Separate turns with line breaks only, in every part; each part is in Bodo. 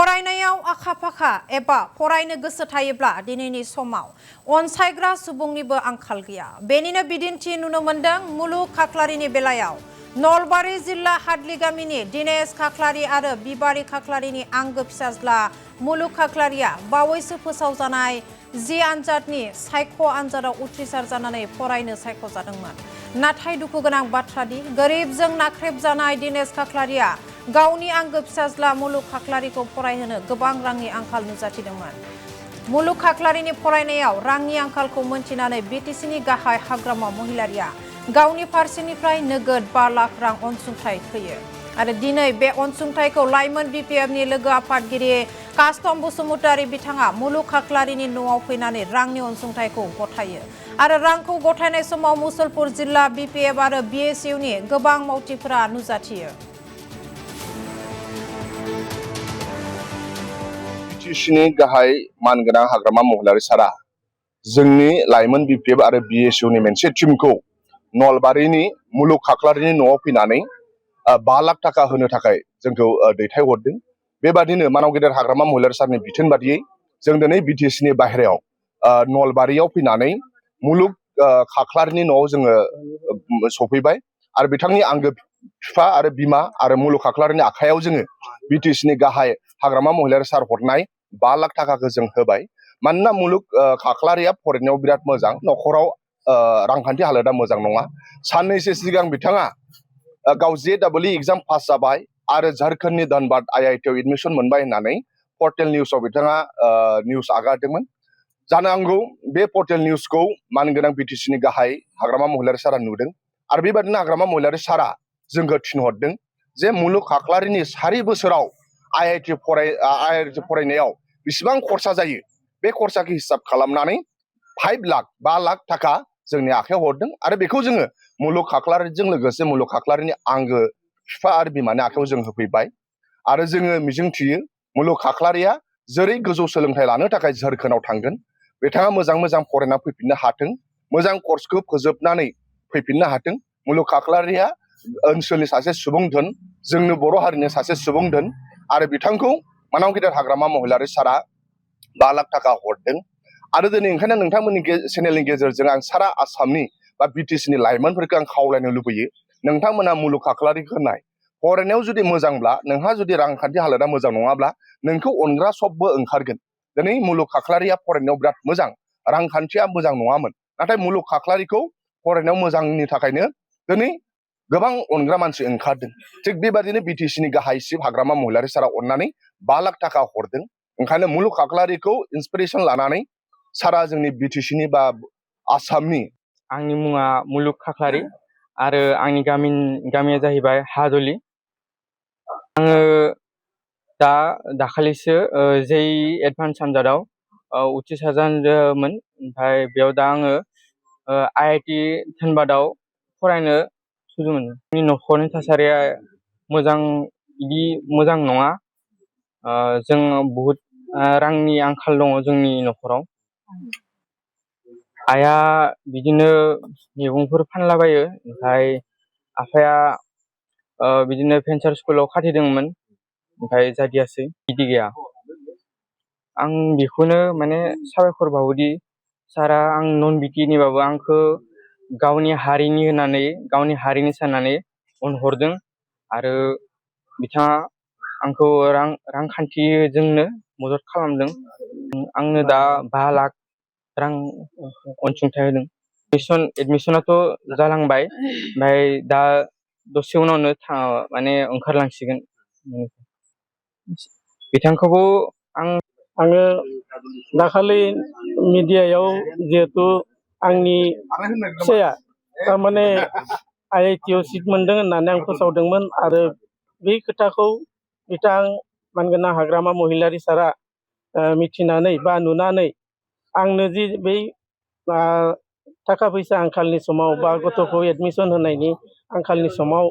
फरायनायाव आखा-फाखा एबा फरायनो गोसो थायोब्ला दिनैनि समाव अनसायग्रा सुबुंनिबो आंखाल गैया। बेनिनो बिदिन्थि नुनो मोन्दों मुलुग खाख्लारिनि बेलायाव। नलबारि जिल्ला हादलि गामिनि दिनेश खाख्लारि आरो बिबारि खाख्लारिनि आंगो फिसाज्ला मुलुग खाख्लारिया बावैसो फोसावजानाय जि आनजादनि सायख' आनजादाव उथ्रिसार जानानै फरायनो सायख'जादोंमोन। नाथाय दुखुगोनां बाथ्रादि गोरिबजों नाख्रेबजानाय दिनेश खाख्लारिया गावनि आंगो फिसाज्ला मुलुग खाख्लारिखौ फरायहोनो गोबां रांनि आंखाल नुजाथिदोंमोन। मुलुग खाख्लारिनि फरायनायाव रांनि आंखालखौ मोनथिनानै बिटिसिनि गाहाय हाग्रामा महिलारिया गावनि फारसेनिफ्राय नोगोद 5 लाख रां अनसुंथाइ होयो आरो दिनै बे अनसुंथाइखौ लाइमोन बिपिएफनि लोगो आफादगिरि कास्तम बसुमतारी बिथाङा मुलुग खाख्लारिनि न'आव फैनानै रांनि अनसुंथाइखौ गथायो आरो रांखौ गथायनाय समाव मुसलपुर जिल्ला बिपिएफ आरो बिएसइउनि गोबां मावथिफोरा नुजाथियो।
बिटिसिनि गाहाय मानगोनां हाग्रामा महिलारि सारा जोंनि लाइमोन बिपिएफ आरो बिएसइउनि मोनसे टीमखौ नलबारिनि मुलुग खाख्लारिनि न'आव फैनानै 5 लाख थाखा होनो थाखाय जोंखौ दैथायहरदों। बेबादिनो मानाव गेदेर हाग्रामा महिलारि सारनि बिथोन बादियै जों दिनै बिटिसिनि बाहेरायाव नलबारियाव फैनानै मुलुग खाख्लारिनि न'आव जोङो सफैबाय आरो बिथांनि आंगो बिफा आरो बिमा आरो मुलुग खाख्लारिनि आखायाव जोङो बिटिसिनि गाहाय हाग्रामा महिलारि सार हरनाय 5 लाख थाखाखौ जों होबाय। मानोना मुलुग खाख्लारिया फरायनायाव बिराद मोजां, न'खराव रांखान्थि हालोदा मोजां नङा। साननैसो सिगां बिथाङा गाव JEE एग्जाम पास जाबाय आरो झारखंडनि धनबाद IIT आव एडमिसन मोनबाय होननानै पर्टेल निउसाव बिथाङा निउस आगारदोंमोन। जानो हागौ बे पर्टेल निउसखौ मानगोनां बिटिसिनि गाहाय हाग्रामा महिलारि सारा नुदों आरो बेबादिनो हाग्रामा महिलारि सारा जोंखौ थिनहरदों जे मुलुग खाख्लारिनि 4 बोसोराव IIT फरायनायाव बेसेबां खरसा जायो बे खरसाखौ हिसाब खालामनानै 5 लाख थाखा जोंनि आखायाव हरदों आरो बेखौ जोङो मुलुग खाख्लारिजों लोगोसे मुलुग खाख्लारिनि आंगो बिफा आरो बिमानि आखायाव जों होफैबाय आरो जोङो मिजिंथियो मुलुग खाख्लारिया जेरै गोजौ सोलोंथाइ लानो थाखाय झारखंडआव थांगोन बिथाङा मोजां फरायना फैफिननो हाथों, मोजां कर्सखौ फोजोबनानै फैफिननो हाथों। मुलुग खाख्लारिया ओनसोलनि सासे सुबुं धोन, जोंनो बर' हारिनि सासे सुबुं धोन आरो बिथांखौ मानाव गेदेर हाग्रामा महिलारि सारा 5 लाख थाखा हरदों। आरो दिनै ओंखायनो नोंथांमोननि चेनेलनि गेजेरजों आं सारा आसामनि बा बिटिसिनि लाइमोनफोरखौ आं खावलायनो लुबैयो, नोंथांमोना मुलुग खाख्लारिखौ होनाय फरायनायाव जुदि मोजांब्ला, नोंहा जुदि रांखान्थि हालोदा मोजां नङाब्ला नोंखौ अनग्रा सबबो ओंखारगोन। दिनै मुलुग खाख्लारिया फरायनायाव बिराद मोजां, रांखान्थिया मोजां नङामोन, नाथाय मुलुग खाख्लारिखौ फरायनायाव मोजांनि थाखायनो दिनै गोबां अनग्रा मानसि ओंखारदों। थिग बेबादिनो बिटिसिनि गाहाय सिफ हाग्रामा महिलारि सारा अननानै 5 लाख थाखा हरदों। ओंखायनो मुलुग खाख्लारिखौ इन्सपिरेसन लानानै सारा जोंनि बिटिसिनि बा आसामनि।
आंनि मुङा मुलुग खाख्लारि आरो आंनि गामिया जाहैबाय हादलि। आङो दाखालिसो JEE एडभान्स आनजादाव उथ्रिसार जादोंमोन। ओमफ्राय बेयाव दा आङो IIT धनबादाव फरायनो सुजु मोनो। आंनि न'खरनि थासारिया मोजां नङा। जों बहुद रांनि आंखाल दङ जोंनि न'खराव। आइया बिदिनो मैगंफोर फानलाबायो, ओमफ्राय आफाया बिदिनो भेन्सार स्कुलाव खाथिदोंमोन, ओमफ्राय जादियासै, बिदि गैया। आं बेखौनो माने साबायखर बावोदि सारा आं नन बिटिनिबाबो आंखौ गावनि हारिनि साननानै अनहरदों आरो बिथाङा आंखौ रांखान्थिजोंनो मदद खालामदों। आंनो दा 5 लाख रां अनसुंथाइ होदों। एडमिसनाथ' जालांबाय, ओमफ्राय दा दसे उनावनो माने ओंखारलांसिगोन। बिथांखौबो
आङो दाखालि मिडियायाव जिहेथु आंनि फिसाया थारमाने IIT आव सिट मोनदों होननानै आं फोसावदोंमोन आरो बे खोथाखौ बिथां मानगोनां हाग्रामा महिलारि सारा मिथिनानै बा नुनानै आंनो जि बै थाखा फैसा आंखालनि समाव बा गथ'खौ एडमिसन होनायनि आंखालनि समाव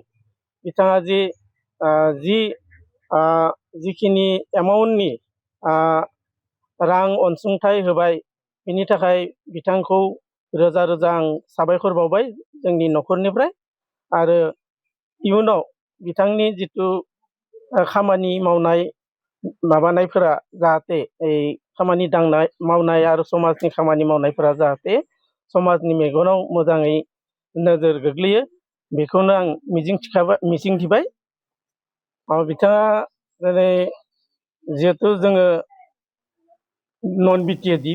बिथाङा जिखिनि एमाउन्टनि रां अनसुंथाइ होबाय, बिनि थाखाय बिथांखौ रोजा रोजा आं साबायखर बावबाय जोंनि न'खरनिफ्राय। आरो इयुनाव बिथांनि जिथु खामानि मावनाय माबानायफोरा जाहाथे खामानि दांनाय मावनाय आरो समाजनि खामानि मावनायफोरा जाहाथे समाजनि मेगनाव मोजाङै नोजोर गोग्लैयो बेखौनो आं मिजिंथिबाय बिथाङा दिनै जिहेथु जोङो नन बिटिएडि